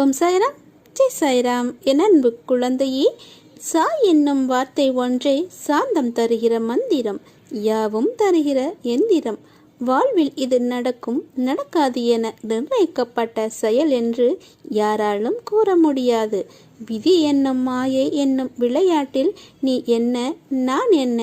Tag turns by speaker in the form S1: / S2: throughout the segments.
S1: ஓம் சாய்ராம், ஜெய் சாய்ராம். என் அன்பு குழந்தையே, சாய் என்னும் வார்த்தை ஒன்றே சாந்தம் தருகிற மந்திரம், யாவும் தருகிற எந்திரம். வாழ்வில் இது நடக்கும் நடக்காது என நிர்ணயிக்கப்பட்ட செயல் என்று யாராலும் கூற முடியாது. விதி என்னும் மாயை என்னும் விளையாட்டில் நீ என்ன நான் என்ன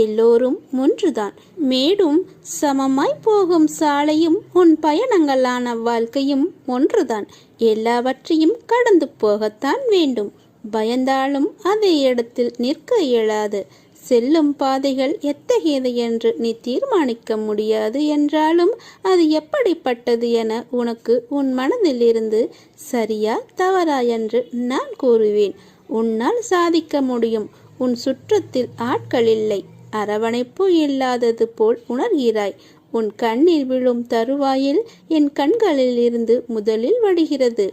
S1: எல்லோரும் ஒன்றுதான். மேடும் சமமாய் போகும் சாலையும் உன் பயணங்களான வாழ்க்கையும் ஒன்றுதான். எல்லாவற்றையும் கடந்து போகத்தான் வேண்டும். பயந்தாலும் அதே இடத்தில் நிற்க இயலாது. செல்லும் பாதைகள் எத்தகையது என்று நீ தீர்மானிக்க முடியாது என்றாலும் அது எப்படிப்பட்டது என உனக்கு உன் மனதில் இருந்து சரியா தவறா என்று நான் கூறுவேன். உன்னால் சாதிக்க முடியும். உன் சுற்றத்தில் ஆட்கள் இல்லை, அரவணைப்பு இல்லாதது போல் உணர்கிறாய். உன் கண்ணில் விழும் தருவாயில் என் கண்களில் இருந்து முதலில் வடிகிறது.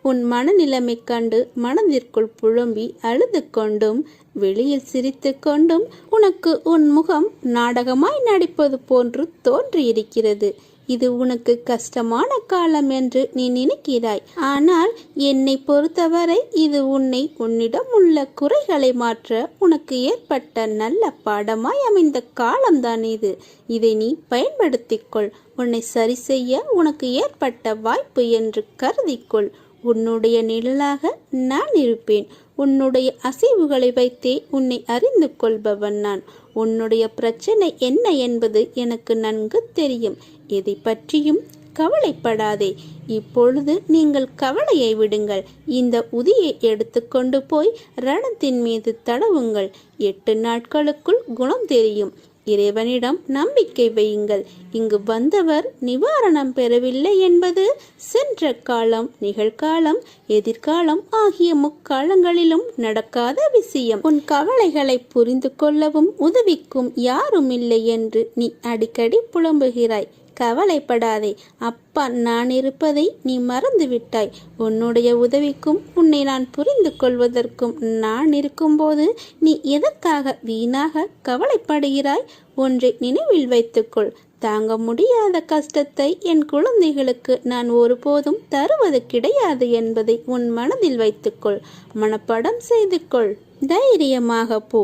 S1: உன் மனநிலைமை கண்டு மனதிற்குள் புழும்பி அழுது கொண்டும் வெளியில் சிரித்து கொண்டும் உனக்கு உன் முகம் நாடகமாய் நடிப்பது போன்று தோன்றியிருக்கிறது. இது உனக்கு கஷ்டமான காலம் என்று நீ நினைக்கிறாய். ஆனால் என்னை பொறுத்தவரை இது உன்னிடம் உள்ள குறைகளை மாற்ற உனக்கு ஏற்பட்ட நல்ல பாடமாய் அமைந்த காலம்தான் இது. இதை நீ பயன்படுத்திக்கொள். உன்னை சரி செய்ய உனக்கு ஏற்பட்ட வாய்ப்பு என்று கருதிக்கொள். உன்னுடைய நிழலாக நான் இருப்பேன். உன்னுடைய அசைவுகளை வைத்தே உன்னை அறிந்து கொள்பவன் நான். உன்னுடைய பிரச்சனை என்ன என்பது எனக்கு நன்கு தெரியும். எதை பற்றியும் கவலைப்படாதே. இப்பொழுது நீங்கள் கவலையை விடுங்கள். இந்த உதியை எடுத்துக்கொண்டு போய் ரணத்தின் மீது தடவுங்கள். 8 நாட்களுக்குள் குணம் தெரியும். இறைவனிடம் நம்பிக்கை வையுங்கள். இங்கு வந்தவர் நிவாரணம் பெறவில்லை என்பது சென்ற காலம், நிகழ்காலம், எதிர்காலம் ஆகிய முக்காலங்களிலும் நடக்காத விஷயம். உன் கவலைகளை புரிந்து கொள்ளவும் உதவிக்கும் யாரும் இல்லை என்று நீ அடிக்கடி புலம்புகிறாய். கவலைப்படாதே. அப்பா நான் இருப்பதை நீ மறந்து விட்டாய். உன்னுடைய உதவிக்கும் உன்னை நான் புரிந்து கொள்வதற்கும் நான் இருக்கும்போது நீ எதற்காக வீணாக கவலைப்படுகிறாய்? ஒன்றை நினைவில் வைத்துக்கொள். தாங்க முடியாத கஷ்டத்தை என் குழந்தைகளுக்கு நான் ஒருபோதும் தருவது கிடையாது என்பதை உன் மனதில் வைத்துக்கொள். மனப்பாடம் செய்து கொள். தைரியமாக போ.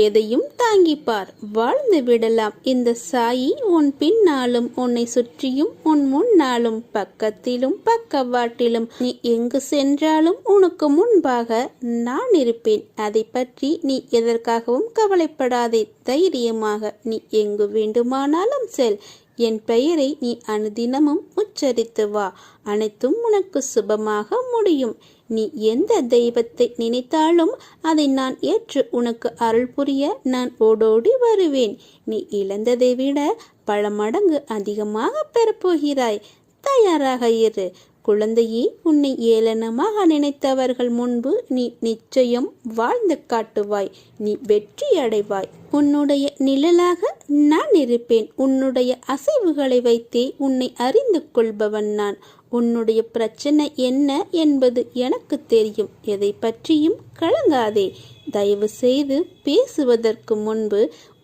S1: எதையும் தாங்கிப்பார். வாழ்ந்து விடலாம். இந்த சாயி உன் பின்னாலும் உன்னை சுற்றியும் உன் முன்னாலும் பக்கத்திலும் பக்கவாட்டிலும் நீ எங்கு சென்றாலும் உனக்கு முன்பாக நான் இருப்பேன். அதை பற்றி நீ எதற்காகவும் கவலைப்படாதே. தைரியமாக நீ எங்கு வேண்டுமானாலும் செல். என் பெயரை நீ அனுதினமும் உச்சரித்து வா. அனைத்தும் உனக்கு சுபமாக முடியும். நீ எந்த தெய்வத்தை நினைத்தாலும் அதை நான் ஏற்று உனக்கு அருள் புரிய நான் ஓடோடி வருவேன். நீ இழந்ததை விட பல மடங்கு அதிகமாக பெறப்போகிறாய். தயாராக இரு. குழந்தையே, உன்னை ஏளனமாக நினைத்தவர்கள் முன்பு நீ நிச்சயம் வாழ்ந்து காட்டுவாய். நீ வெற்றி அடைவாய். உன்னுடைய நிழலாக நான் இருப்பேன். உன்னுடைய அசைவுகளை வைத்தே உன்னை அறிந்து கொள்பவன் நான். உன்னுடைய பிரச்சனை என்ன என்பது எனக்கு தெரியும். எதை பற்றியும் கலங்காதே. தயவு செய்து பேசுவதற்கு முன்பு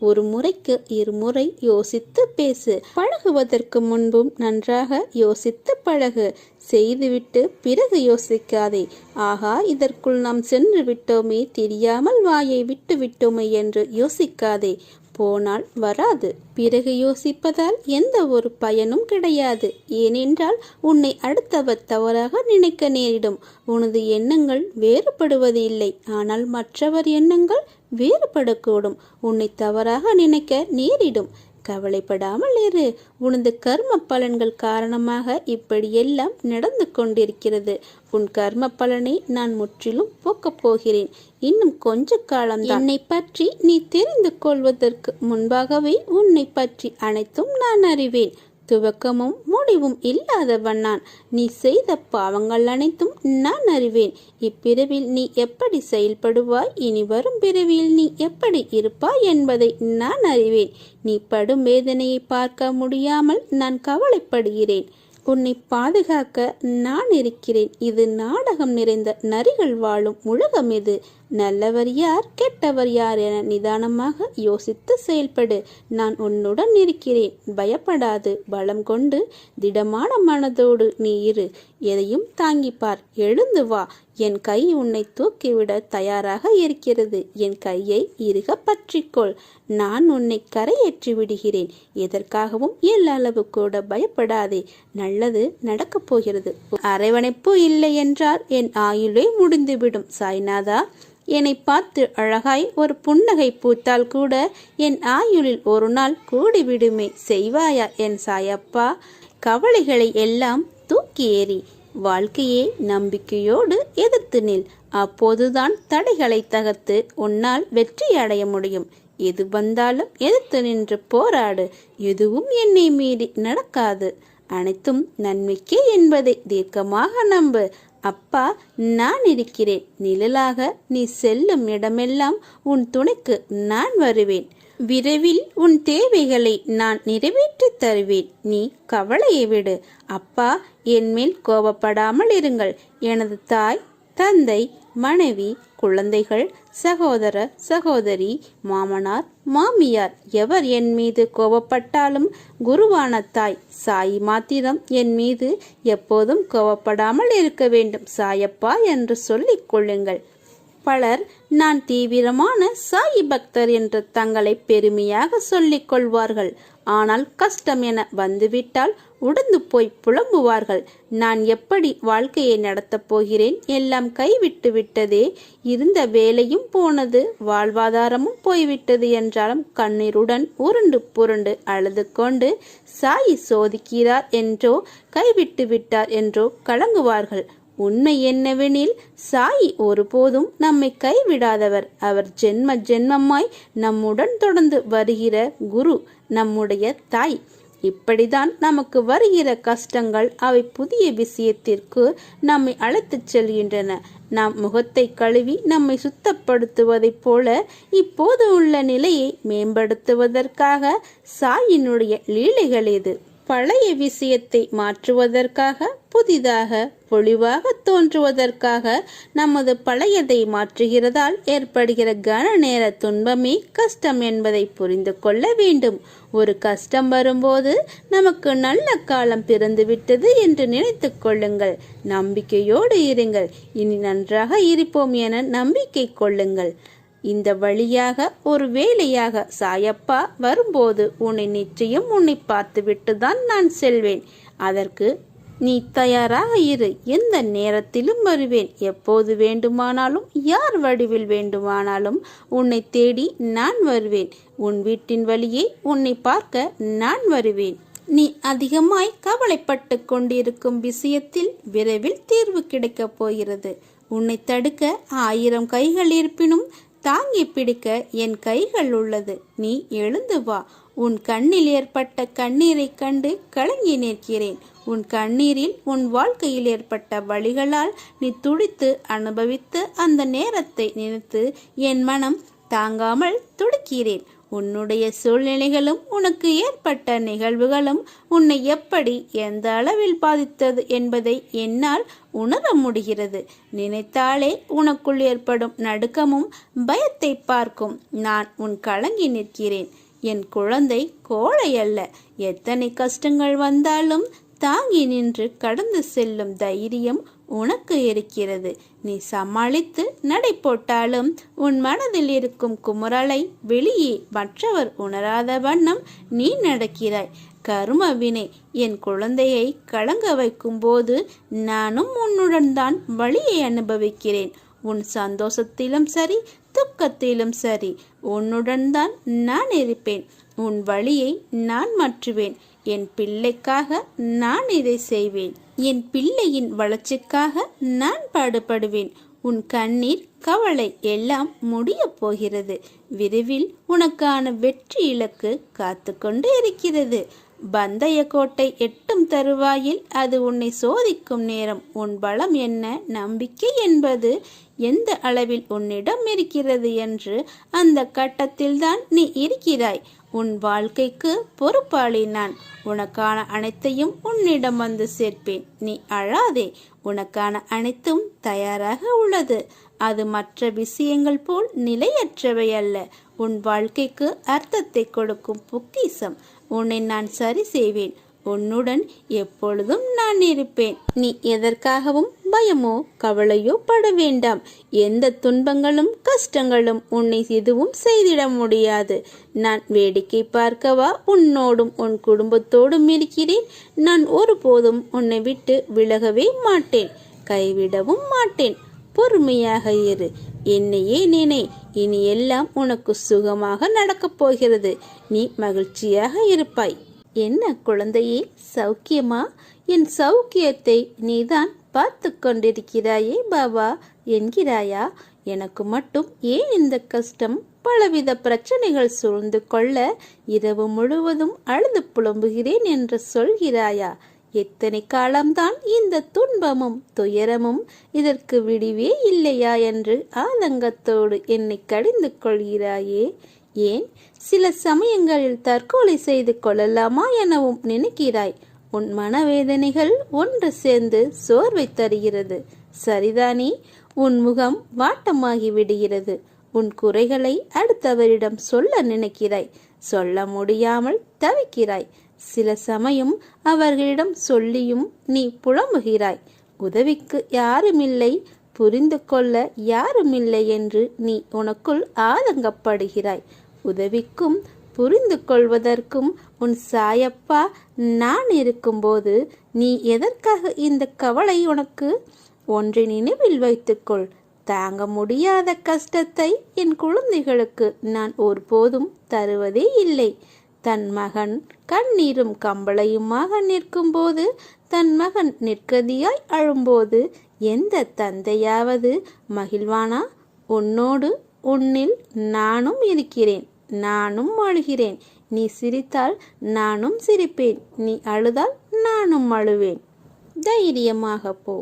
S1: ஒரு முறைக்கு 2 முறை யோசித்து பேசு. பழகுவதற்கு முன்பும் நன்றாக யோசித்து பழகு. செய்துவிட்டு பிறகு யோசிக்காதே. ஆகா, இதற்குள் நாம் சென்று விட்டோமே, தெரியாமல் வாயை விட்டு விட்டோமே என்று யோசிக்காதே. போனால் வராது. பிறகு யோசிப்பதால் எந்த ஒரு பயனும் கிடையாது. ஏனென்றால் உன்னை அடுத்தவர் தவறாக நினைக்க நேரிடும். உனது எண்ணங்கள் வேறுபடுவது இல்லை, ஆனால் மற்றவர் எண்ணங்கள் வேறுபடக்கூடும். உன்னை தவறாக நினைக்க நேரிடும். கவலைப்படாமல் இரு. உனது கர்ம பலன்கள் காரணமாக இப்படியெல்லாம் நடந்து கொண்டிருக்கிறது. உன் கர்ம பலனை நான் முற்றிலும் போக்கப் போகிறேன். இன்னும் கொஞ்ச காலம்தான். என்னை பற்றி நீ தெரிந்து கொள்வதற்கு முன்பாகவே உன்னை பற்றி அனைத்தும் நான் அறிவேன். துவக்கமும் முடிவும் இல்லாதவன் நான். நீ செய்த பாவங்கள் அனைத்தும் நான் அறிவேன். இப்பிறவில் நீ எப்படி செயல்படுவாய், இனி வரும் பிறவியில் நீ எப்படி இருப்பாய் என்பதை நான் அறிவேன். நீ படும் வேதனையை பார்க்க முடியாமல் நான் கவலைப்படுகிறேன். உன்னை பாதுகாக்க நான் இருக்கிறேன். இது நாடகம் நிறைந்த நரிகள் வாழும் உலகம். இது நல்லவர் யார் கெட்டவர் யார் என நிதானமாக யோசித்து செயல்படு. நான் உன்னுடன் இருக்கிறேன், பயப்படாது. பலம் கொண்டு திடமான மனதோடு நீ இரு. எதையும் தாங்கிப்பார். எழுந்து வா. என் கை உன்னை தூக்கிவிட தயாராக இருக்கிறது. என் கையை இறுக பற்றிக்கொள். நான் உன்னை கரையேற்றி விடுகிறேன். எதற்காகவும் எல்லளவு கூட பயப்படாதே. நல்லது நடக்கப் போகிறது. அரவணைப்பு இல்லை என்றால் என் ஆயுளே முடிந்துவிடும். சாய்நாதா, என்னை பார்த்து அழகாய் ஒரு புன்னகை பூத்தால் கூட என் ஆயுளில் ஒரு நாள் கூடிவிடுமே. செய்வாயா என் சாயப்பா? கவலைகளை எல்லாம் தூக்கி ஏறி வாழ்க்கையே நம்பிக்கையோடு எதிர்த்து நில். அப்போதுதான் தடைகளை தகர்த்து உன்னால் வெற்றி அடைய முடியும். எது வந்தாலும் எதிர்த்து நின்று போராடு. எதுவும் என்னை மீறி நடக்காது. அனைத்தும் நன்மைக்கே என்பதை தீர்க்கமாக நம்பு. அப்பா, நான் இருக்கிறேன். நிழலாக நீ செல்லும் இடமெல்லாம் உன் துணைக்கு நான் வருவேன். விரைவில் உன் தேவைகளை நான் நிறைவேற்றி தருவேன். நீ கவலையை விடு. அப்பா, என்மேல் கோபப்படாமல் இருங்கள். எனது தாய், தந்தை, மனைவி, குழந்தைகள், சகோதர சகோதரி, மாமனார், மாமியார் எவர் என் மீது கோபப்பட்டாலும் குருவான தாய் சாயி மாத்திரம் என் மீது எப்போதும் கோபப்படாமல் இருக்க வேண்டும். சாயப்பா என்று சொல்லிக் கொள்ளுங்கள். பலர் நான் தீவிரமான சாயி பக்தர் என்று தங்களை பெருமையாக சொல்லிக் கொள்வார்கள். ஆனால் கஷ்டம் என வந்துவிட்டால் உடந்து போய் புலம்புவார்கள். நான் எப்படி வாழ்க்கையை நடத்தப் போகிறேன்? எல்லாம் கைவிட்டு விட்டதே. இருந்த வேலையும் போனது, வாழ்வாதாரமும் போய்விட்டது என்றாலும் கண்ணீருடன் உருண்டு புரண்டு அழுது கொண்டு சாயி சோதிக்கிறார் என்றோ கைவிட்டு விட்டார் என்றோ கலங்குவார்கள். உண்மை என்னவெனில் சாயி ஒருபோதும் நம்மை கைவிடாதவர். அவர் ஜென்ம ஜென்மமாய் நம்முடன் தொடர்ந்து வருகிற குரு, நம்முடைய தாய். இப்படிதான் நமக்கு வருகிற கஷ்டங்கள் அவை புதிய விஷயத்திற்கு நம்மை அழைத்துச் செல்கின்றன. நாம் முகத்தை கழுவி நம்மை சுத்தப்படுத்துவதைப் போல இப்போது உள்ள நிலையை மேம்படுத்துவதற்காக சாயினுடைய லீலைகள் இது. பழைய விஷயத்தை மாற்றுவதற்காக, புதிதாக பொலிவாக தோன்றுவதற்காக நமது பழையதை மாற்றுகிறதால் ஏற்படுகிற கன நேர துன்பமே கஷ்டம் என்பதை புரிந்து கொள்ள வேண்டும். ஒரு கஷ்டம் வரும்போது நமக்கு நல்ல காலம் பிறந்துவிட்டது என்று நினைத்து கொள்ளுங்கள். நம்பிக்கையோடு இருங்கள். இனி நன்றாக இருப்போம் என நம்பிக்கை கொள்ளுங்கள். இந்த வழியாக ஒரு வேளையாக சாயப்பா வரும்போது நிச்சயம் உன்னை பார்த்துவிட்டு தான் நான் செல்வேன். அதற்கு நீ தயாராக இரு. எந்த நேரத்திலும் வருவேன். எப்போது வேண்டுமானாலும், யார் வடிவில் வேண்டுமானாலும் உன்னை தேடி நான் வருவேன். உன் வீட்டின் வழியே உன்னை பார்க்க நான் வருவேன். நீ அதிகமாய் கவலைப்பட்டு கொண்டிருக்கும் விஷயத்தில் விரைவில் தீர்வு கிடைக்கப் போகிறது. உன்னை தடுக்க 1000 கைகள் இருப்பினும் தாங்கி பிடிக்க என் கைகள் உள்ளது. நீ எழுந்து வா. உன் கண்ணில் ஏற்பட்ட கண்ணீரை கண்டு கலங்கி நிற்கிறேன். உன் கண்ணீரில் உன் வாழ்க்கையில் ஏற்பட்ட வழிகளால் நீ துடித்து அனுபவித்து அந்த நேரத்தை நினைத்து என் மனம் தாங்காமல் துடிக்கிறேன். உன்னுடைய சூழ்நிலைகளும் உனக்கு ஏற்பட்ட நிகழ்வுகளும் உன்னை எப்படி எந்த அளவில் பாதித்தது என்பதை என்னால் உணர முடிகிறது. நினைத்தாலே உனக்குள் ஏற்படும் நடுக்கமும் பயத்தை பார்க்கும் நான் உன் கலங்கி நிற்கிறேன். என் குழந்தை கோழை அல்ல. எத்தனை கஷ்டங்கள் வந்தாலும் தாங்கி நின்று கடந்து செல்லும் தைரியம் உனக்கு இருக்கிறது. நீ சமாளித்து நடை போட்டாலும் உன் மனதில் இருக்கும் குமுறலை வெளியே மற்றவர் உணராத வண்ணம் நீ நடக்கிறாய். கர்ம வினை என் குழந்தையை கலங்க வைக்கும் போது நானும் உன்னுடன் தான் வழியை அனுபவிக்கிறேன். உன் சந்தோஷத்திலும் சரி, துக்கத்திலும் சரி, உன்னுடன் தான் நான் இருப்பேன். உன் வழியை நான் மாற்றுவேன். என் பிள்ளைக்காக நான் இதை செய்வேன். என் பிள்ளையின் வளர்ச்சிக்காக நான் பாடுபடுவேன். உன் கண்ணீர், கவலை எல்லாம் முடிய போகிறது. விரைவில் உனக்கான வெற்றி இலக்கு காத்து கொண்டு இருக்கிறது. பந்தய கோட்டை எட்டும் தருவாயில் அது உன்னை சோதிக்கும் நேரம். உன் பலம் என்ன, நம்பிக்கை என்பது எந்த அளவில் உன்னிடம் இருக்கிறது என்று அந்த கட்டத்தில்தான் நீ இருக்கிறாய். உன் வாழ்க்கைக்கு பொறுப்பாளி நான். உனக்கான அனைத்தையும் உன்னிடம் வந்து சேர்ப்பேன். நீ அழாதே, உனக்கான அனைத்தும் தயாராக உள்ளது. அது மற்ற விஷயங்கள் போல் நிலையற்றவை அல்ல. உன் வாழ்க்கைக்கு அர்த்தத்தை கொடுக்கும் பொக்கிஷம். உன்னை நான் சரி செய்வேன். உன்னுடன் எப்பொழுதும் நான் இருப்பேன். நீ எதற்காகவும் பயமோ கவலையோ பட வேண்டாம். எந்த துன்பங்களும் கஷ்டங்களும் உன்னை எதுவும் செய்திட முடியாது. நான் வேடிக்கை பார்க்கவா உன்னோடும் உன் குடும்பத்தோடும் இருக்கிறேன். நான் ஒருபோதும் உன்னை விட்டு விலகவே மாட்டேன், கைவிடவும் மாட்டேன். பொறுமையாக இரு, என்னையே நினை. இனி எல்லாம் உனக்கு சுகமாக நடக்கப் போகிறது. நீ மகிழ்ச்சியாக இருப்பாய். என்ன குழந்தையே, சௌக்கியமா? என் சௌக்கியத்தை நீதான் பார்த்து கொண்டிருக்கிறாயே பாபா என்கிறாயா? எனக்கு மட்டும் ஏன் இந்த கஷ்டம்? பலவித பிரச்சனைகள் சூழ்ந்து கொள்ள இரவு முழுவதும் அழுது புலம்புகிறேன் என்று சொல்கிறாயா? எத்தனை காலம்தான் இந்த துன்பமும் துயரமும், இதற்கு விடிவே இல்லையா என்று ஆதங்கத்தோடு என்னை கடிந்து கொள்கிறாயே? ஏன் சில சமயங்களில் தற்கொலை செய்து கொள்ளலாமா எனவும் நினைக்கிறாய். உன் மனவேதனைகள் ஒன்று சேர்ந்து சோர்வை தருகிறது, சரிதானே? உன் முகம் வாட்டமாகி விடுகிறது. உன் குறைகளை அடுத்தவரிடம் சொல்ல நினைக்கிறாய், சொல்ல முடியாமல் தவிக்கிறாய். சில சமயம் அவர்களிடம் சொல்லியும் நீ புலம்புகிறாய். உதவிக்கு யாருமில்லை, புரிந்து கொள்ள யாருமில்லை என்று நீ உனக்குள் ஆதங்கப்படுகிறாய். உதவிக்கும் புரிந்து கொள்வதற்கும் உன் சாயப்பா நான் இருக்கும்போது நீ எதற்காக இந்த கவலை உனக்கு? ஒன்றை நினைவில் வைத்துக்கொள், தாங்க முடியாத கஷ்டத்தை என் குழந்தைகளுக்கு நான் ஒருபோதும் தருவதே இல்லை. தன் மகன் கண்ணீரும் கம்பளையுமாக நிற்கும்போது, தன் மகன் நிற்கதியாய் அழும்போது எந்த தந்தையாவது மகிழ்வானா? உன்னோடு உன்னில் நானும் இருக்கிறேன், நானும் அழுகிறேன். நீ சிரித்தால் நானும் சிரிப்பேன், நீ அழுதால் நானும் அழுவேன். தைரியமாக போ,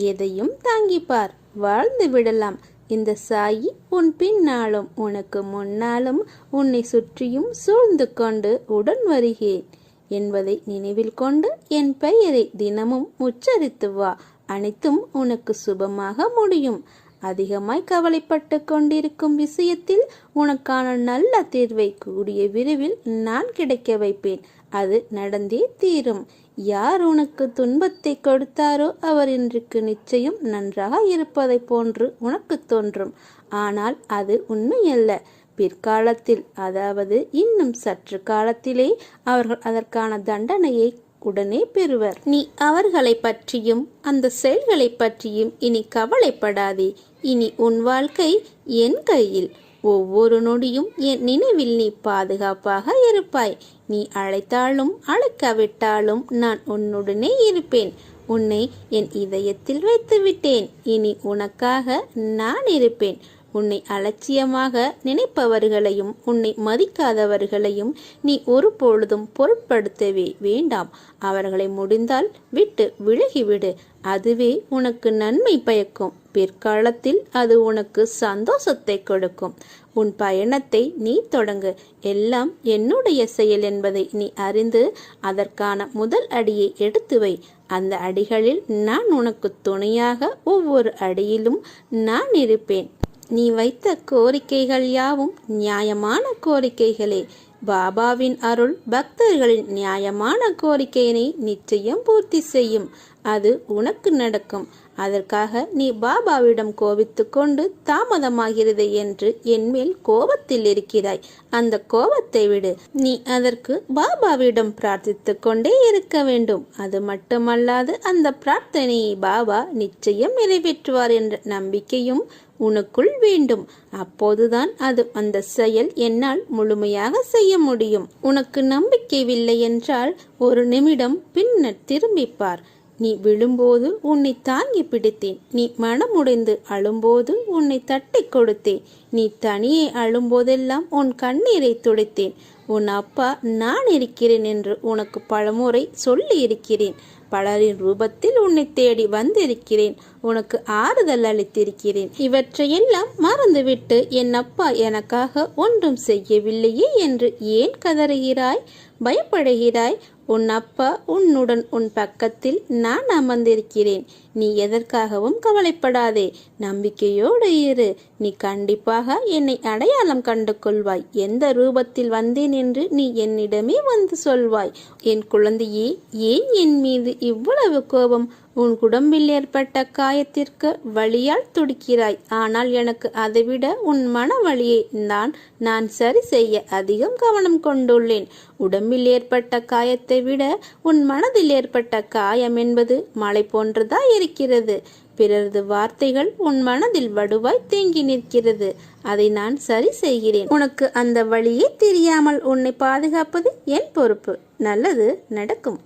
S1: எதையும் தாங்கிப்பார், வாழ்ந்து விடலாம். இந்த சாயி உன் பின்னாலும் உனக்கு முன்னாலும் உன்னை சுற்றியும் சூழ்ந்து கொண்டு உடன் வருகிறேன் என்பதை நினைவில் கொண்டு என் பெயரை தினமும் உச்சரித்து வா. அனைத்தும் உனக்கு சுபமாக முடியும். அதிகமாய் கவலைப்பட்டு கொண்டிருக்கும் விஷயத்தில் உனக்கான நல்ல தீர்வை கூடிய விரைவில் நான் கிடைக்க வைப்பேன். அது நடந்தே தீரும். யார் உனக்கு துன்பத்தை கொடுத்தாரோ அவர் இன்றைக்கு நிச்சயம் நன்றாக இருப்பதை போன்று உனக்கு தோன்றும். ஆனால் அது உண்மையல்ல. பிற்காலத்தில், அதாவது இன்னும் சற்று காலத்திலே அவர்கள் அதற்கான தண்டனையை உடனே பெறுவர். நீ அவர்களை பற்றியும் அந்த செயல்களை பற்றியும் இனி கவலைப்படாதே. இனி உன் வாழ்க்கை என் கையில். ஒவ்வொரு நொடியும் என் நினைவில் நீ பாதுகாப்பாக இருப்பாய். நீ அழைத்தாலும் அழைக்காவிட்டாலும் நான் உன்னுடனே இருப்பேன். உன்னை என் இதயத்தில் வைத்து விட்டேன். இனி உனக்காக நான் இருப்பேன். உன்னை அலட்சியமாக நினைப்பவர்களையும் உன்னை மதிக்காதவர்களையும் நீ ஒருபொழுதும் பொருட்படுத்தவே வேண்டாம். அவர்களை முடிந்தால் விட்டு விலகிவிடு. அதுவே உனக்கு நன்மை பயக்கும். பிற்காலத்தில் அது உனக்கு சந்தோஷத்தை கொடுக்கும். உன் பயணத்தை நீ தொடங்கு. எல்லாம் என்னுடைய செயல் என்பதை நீ அறிந்து அதற்கான முதல் அடியை எடுத்து வை. அந்த அடிகளில் நான் உனக்கு துணையாக ஒவ்வொரு அடியிலும் நான் இருப்பேன். நீ வைத்த கோரிக்கைகள் யாவும் நியாயமான கோரிக்கைகளே. பாபாவின் அருள் பக்தர்களின் நியாயமான கோரிக்கையினை நிச்சயம் பூர்த்தி செய்யும். அது உனக்கு நடக்கும். அதற்காக நீ பாபாவிடம் கோபித்து கொண்டு தாமதமாகிறது என்று என்மேல் கோபத்தில் இருக்கிறாய். அந்த கோபத்தை விடு. நீ அதற்கு பாபாவிடம் பிரார்த்தித்து கொண்டே இருக்க வேண்டும். அது மட்டுமல்லாது அந்த பிரார்த்தனையை பாபா நிச்சயம் நிறைவேற்றுவார் என்ற நம்பிக்கையும் உனக்குள் வேண்டும். அப்போதுதான் அது அந்த செயல் என்னால் முழுமையாக செய்ய முடியும். உனக்கு நம்பிக்கையில்லை என்றால் ஒரு நிமிடம் பின்னர் திரும்பிப்பார். நீ விழும்போது உன்னை தாங்கி பிடித்தேன். நீ மனமுடைந்து அழும்போது உன்னை தட்டி கொடுத்தேன். நீ தனியே அழும்போதெல்லாம் உன் கண்ணீரை துடைத்தேன். உன் அப்பா நான் இருக்கிறேன் என்று உனக்கு பலமுறை சொல்லி இருக்கிறேன். பலரின் ரூபத்தில் உன்னை தேடி வந்திருக்கிறேன். உனக்கு ஆறுதல் அளித்திருக்கிறேன். இவற்றையெல்லாம் மறந்துவிட்டு என் அப்பா எனக்காக ஒன்றும் செய்யவில்லையே என்று ஏன் கதறுகிறாய், பயப்படுகிறாய்? உன் அப்பா உன்னுடன் உன் பக்கத்தில் நான் அமர்ந்திருக்கிறேன். நீ எதற்காகவும் கவலைப்படாதே, நம்பிக்கையோடு இரு. நீ கண்டிப்பாக என்னை அடையாளம் கண்டு கொள்வாய். எந்த ரூபத்தில் வந்தேன் என்று நீ என்னிடமே வந்து சொல்வாய். என் குழந்தையே, ஏன் என் மீது இவ்வளவு கோபம்? உன் உடம்பில் ஏற்பட்ட காயத்திற்கு வலியால் துடிக்கிறாய். ஆனால் எனக்கு அதைவிட உன் மன வலியை நான் சரி செய்ய அதிகம் கவனம் கொண்டுள்ளேன். உடம்பில் ஏற்பட்ட காயத்தை விட உன் மனதில் ஏற்பட்ட காயம் என்பது மலை போன்றதா இருக்கிறது. பிறரது வார்த்தைகள் உன் மனதில் வடுவாய் தேங்கி நிற்கிறது. அதை நான் சரி செய்கிறேன். உனக்கு அந்த வழியே தெரியாமல் உன்னை பாதுகாப்பது என் பொறுப்பு. நல்லது நடக்கும்.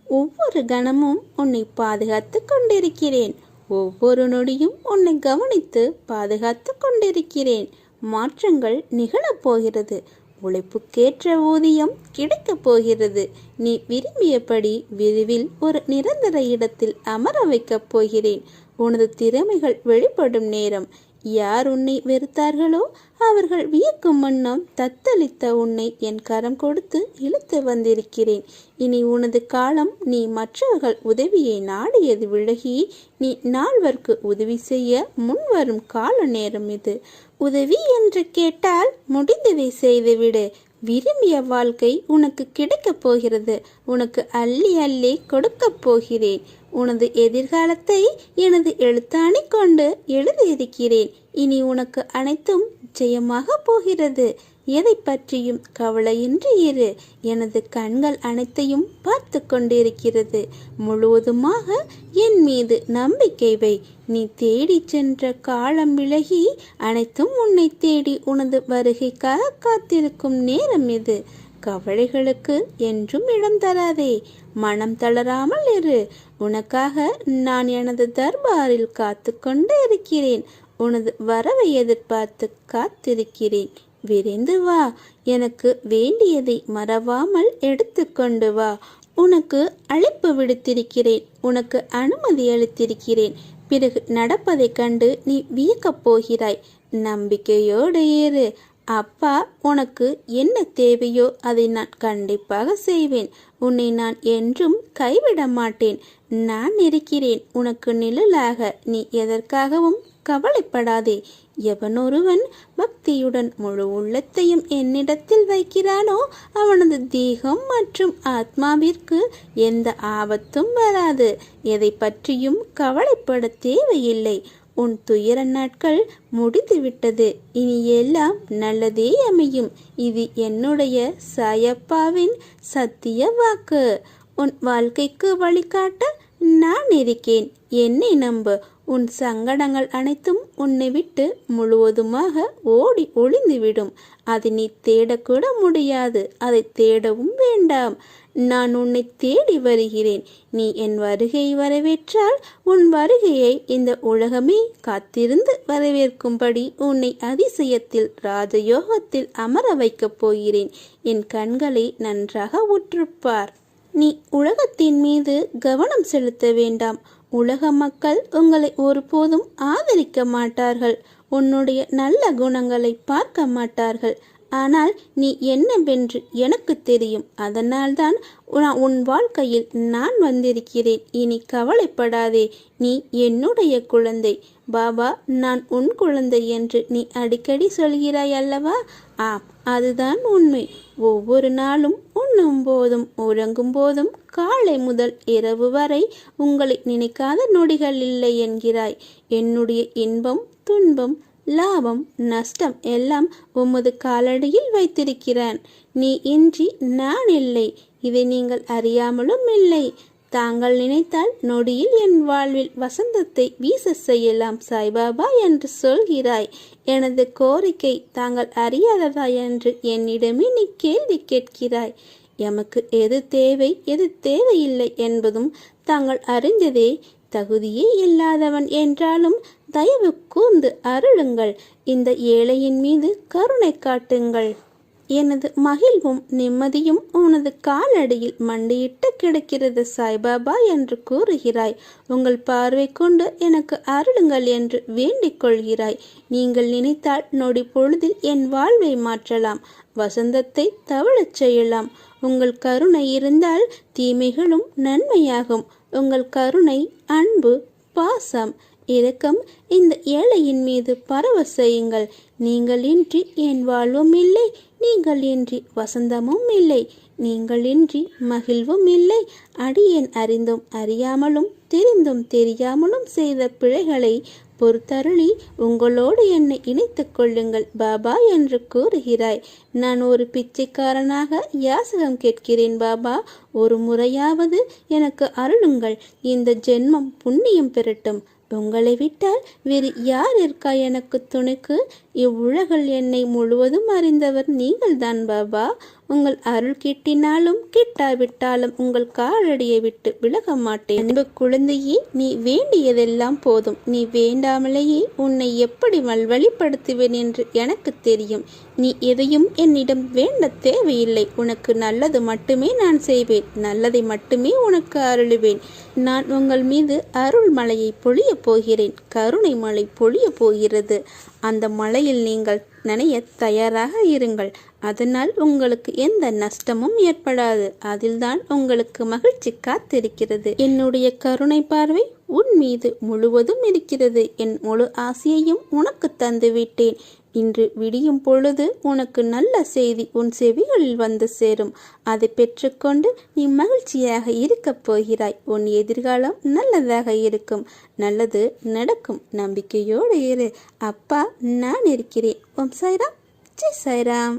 S1: ஒவ்வொரு கணமும் உன்னை பாதுகாத்து கொண்டிருக்கிறேன். ஒவ்வொரு நொடியும் உன்னை கவனித்து பாதுகாத்து கொண்டிருக்கிறேன். மாற்றங்கள் நிகழப்போகிறது. உழைப்புக்கேற்ற ஊதியம் கிடைக்கப் போகிறது. நீ விரும்பியபடி விரைவில் ஒரு நிரந்தர இடத்தில் அமர வைக்கப் போகிறேன். உனது திறமைகள் வெளிப்படும் நேரம். யார் உன்னை வெறுத்தார்களோ அவர்கள் வியக்கும் வண்ணம் தத்தளித்த உன்னை என் கரம் கொடுத்து இழுத்து வந்திருக்கிறேன். இனி உனது காலம். நீ மற்றவர்கள் உதவியை நாடியது விலகி நீ நால்வர்க்கு உதவி செய்ய முன்வரும் கால நேரம் இது. உதவி என்று கேட்டால் முடிந்ததை செய்துவிடு. விரும்பிய வாழ்க்கை உனக்கு கிடைக்கப் போகிறது. உனக்கு அள்ளி அள்ளி கொடுக்கப் போகிறேன். உனது எதிர்காலத்தை எனது எழுத்தாணி கொண்டு எழுதியிருக்கிறேன். இனி உனக்கு அனைத்தும் ஜெயமாக போகிறது. எதை பற்றியும் கவலையின்றி இரு. எனது கண்கள் அனைத்தையும் பார்த்து கொண்டிருக்கிறது. முழுவதுமாக என் மீது நம்பிக்கை வை. நீ தேடி சென்ற காலம் விலகி அனைத்தும் உன்னை தேடி உனது வருகைக்காக காத்திருக்கும் நேரம் இது. கவலைகளுக்கு என்றும் இடம் தராதே. மனம் தளராமல் இரு. உனக்காக நான் எனது தர்பாரில் காத்து கொண்டு இருக்கிறேன். உனது வரவை எதிர்பார்த்து காத்திருக்கிறேன். விரைந்து வா. எனக்கு வேண்டியதை மறவாமல் எடுத்து கொண்டு வா. உனக்கு அழைப்பு விடுத்திருக்கிறேன். உனக்கு அனுமதி அளித்திருக்கிறேன். பிறகு நடப்பதைக் கண்டு நீ வியக்கப் போகிறாய். நம்பிக்கையோடு ஏறு. அப்பா உனக்கு என்ன தேவையோ அதை நான் கண்டிப்பாக செய்வேன். உன்னை நான் என்றும் கைவிட மாட்டேன். நான் இருக்கிறேன் உனக்கு நிழலாக. நீ எதற்காகவும் கவலைப்படாதே. எவனொருவன் பக்தியுடன் முழு உள்ளத்தையும் என்னிடத்தில் வைக்கிறானோ அவனது தேகம் மற்றும் ஆத்மாவிற்கு எந்த ஆபத்தும் வராது. எதை பற்றியும் கவலைப்பட தேவையில்லை. உன் துயர நாட்கள் முடிந்துவிட்டது. இனி எல்லாம் நல்லதே அமையும். இது என்னுடைய சாயப்பாவின் சத்திய வாக்கு. உன் வாழ்க்கைக்கு வழிகாட்ட நான் இருக்கேன். என்னை நம்பு. உன் சங்கடங்கள் அனைத்தும் உன்னை விட்டு முழுவதுமாக ஓடி ஒளிந்துவிடும். அதை நீ தேடக்கூட முடியாது. அதை தேடவும் வேண்டாம். நான் உன்னை தேடி வருகிறேன். நீ என் வருகையை வரவேற்றால் உன் வருகையை இந்த உலகமே காத்திருந்து வரவேற்கும்படி உன்னை அதிசயத்தில் ராஜயோகத்தில் அமர வைக்கப் போகிறேன். என் கண்களை நன்றாக உற்றுப்பார். நீ உலகத்தின் மீது கவனம் செலுத்த வேண்டாம். உலக மக்கள் உங்களை ஒருபோதும் ஆதரிக்க மாட்டார்கள். உன்னுடைய நல்ல குணங்களை பார்க்க மாட்டார்கள். ஆனால் நீ என்னவென்று எனக்கு தெரியும். அதனால்தான் உன் வாழ்க்கையில் நான் வந்திருக்கிறேன். இனி கவலைப்படாதே. நீ என்னுடைய குழந்தை. பாபா நான் உன் குழந்தை என்று நீ அடிக்கடி சொல்கிறாய் அல்லவா? ஆம், அதுதான் உண்மை. ஒவ்வொரு நாளும் உண்ணும் போதும் உறங்கும் போதும் காலை முதல் இரவு வரை உங்களை நினைக்காத நொடிகள் இல்லை என்கிறாய். என்னுடைய இன்பம் துன்பம் லாபம் நஷ்டம் எல்லாம் உமது காலடியில் வைத்திருக்கிறேன். நீ இன்றி நான் இல்லை. இதை நீங்கள் அறியாமலும் இல்லை. தாங்கள் நினைத்தால் நொடியில் என் வாழ்வில் வசந்தத்தை வீச செய்யலாம் சாய்பாபா என்று சொல்கிறாய். எனது கோரிக்கை தாங்கள் அறியாததா என்று என்னிடமே நீ கேள்வி கேட்கிறாய். எமக்கு எது தேவை எது தேவையில்லை என்பதும் தாங்கள் அறிந்ததே. தகுதியே இல்லாதவன் என்றாலும் தயவு கூர்ந்து அருளுங்கள். இந்த ஏழையின் மீது கருணை காட்டுங்கள். எனது மகிழ்வும் நிம்மதியும் உனது காலடியில் மண்டியிட்டு கிடக்கிறது சாய்பாபா என்று கூறுகிறாய். உங்கள் பார்வை கொண்டு எனக்கு அருளுங்கள் என்று வேண்டிக் கொள்கிறாய். நீங்கள் நினைத்தால் நொடி பொழுதில் என் வாழ்வை மாற்றலாம். வசந்தத்தை தவழச் செய்யலாம். உங்கள் கருணை இருந்தால் தீமைகளும் நன்மையாகும். உங்கள் கருணை, அன்பு, பாசம், இரக்கம் இந்த ஏழையின் மீது பரவ செய்யுங்கள். நீங்கள் இன்றி என் வாழ்வும் இல்லை. நீங்கள் இன்றி வசந்தமும் இல்லை. நீங்கள் இன்றி மகிழ்வும் இல்லை. அடியேன் அறிந்தும் அறியாமலும் தெரிந்தும் தெரியாமலும் செய்த பிழைகளை பொறுத்தருளி உங்களோடு என்னை இணைத்துக் கொள்ளுங்கள் பாபா என்று கூறுகிறாய். நான் ஒரு பிச்சைக்காரனாக யாசகம் கேட்கிறேன் பாபா. ஒரு முறையாவது எனக்கு அருளுங்கள். இந்த ஜென்மம் புண்ணியம் பெறட்டும். உங்களை விட்டால் வேறு யார் இருக்கா எனக்கு துணைக்கு? இவ்வுலகில் என்னை முழுவதும் அறிந்தவர் நீங்கள்தான் பாபா. உங்கள் அருள் கிட்டினாலும் கிட்டாவிட்டாலும் உங்கள் காலடியை விட்டு விலக மாட்டேன். அன்பு குழந்தையே, நீ வேண்டியதெல்லாம் போதும். நீ வேண்டாமலேயே உன்னை எப்படி வழிப்படுத்துவேன் என்று எனக்கு தெரியும். நீ எதையும் என்னிடம் வேண்ட தேவையில்லை. உனக்கு நல்லது மட்டுமே நான் செய்வேன். நல்லதை மட்டுமே உனக்கு அருளுவேன். நான் உங்கள் மீது அருள் மழையை பொழிய போகிறேன். கருணை மழை பொழிய போகிறது. அந்த மழையில் நீங்கள் நனைய தயாராக இருங்கள். அதனால் உங்களுக்கு எந்த நஷ்டமும் ஏற்படாது. அதில்தான் உங்களுக்கு மகிழ்ச்சி காத்திருக்கிறது. என்னுடைய கருணை பார்வை உன் மீது முழுவதும் இருக்கிறது. என் முழு ஆசையையும் உனக்கு தந்துவிட்டேன். இன்று விடியும் பொழுது உனக்கு நல்ல செய்தி உன் செவிகளில் வந்து சேரும். அதை பெற்றுக்கொண்டு நீ மகிழ்ச்சியாக இருக்கப் போகிறாய். உன் எதிர்காலம் நல்லதாக இருக்கும். நல்லது நடக்கும். நம்பிக்கையோடு இரு. அப்பா நான் இருக்கிறேன். ஓம் சாய்ராம். ஜெய் சாய்ராம்.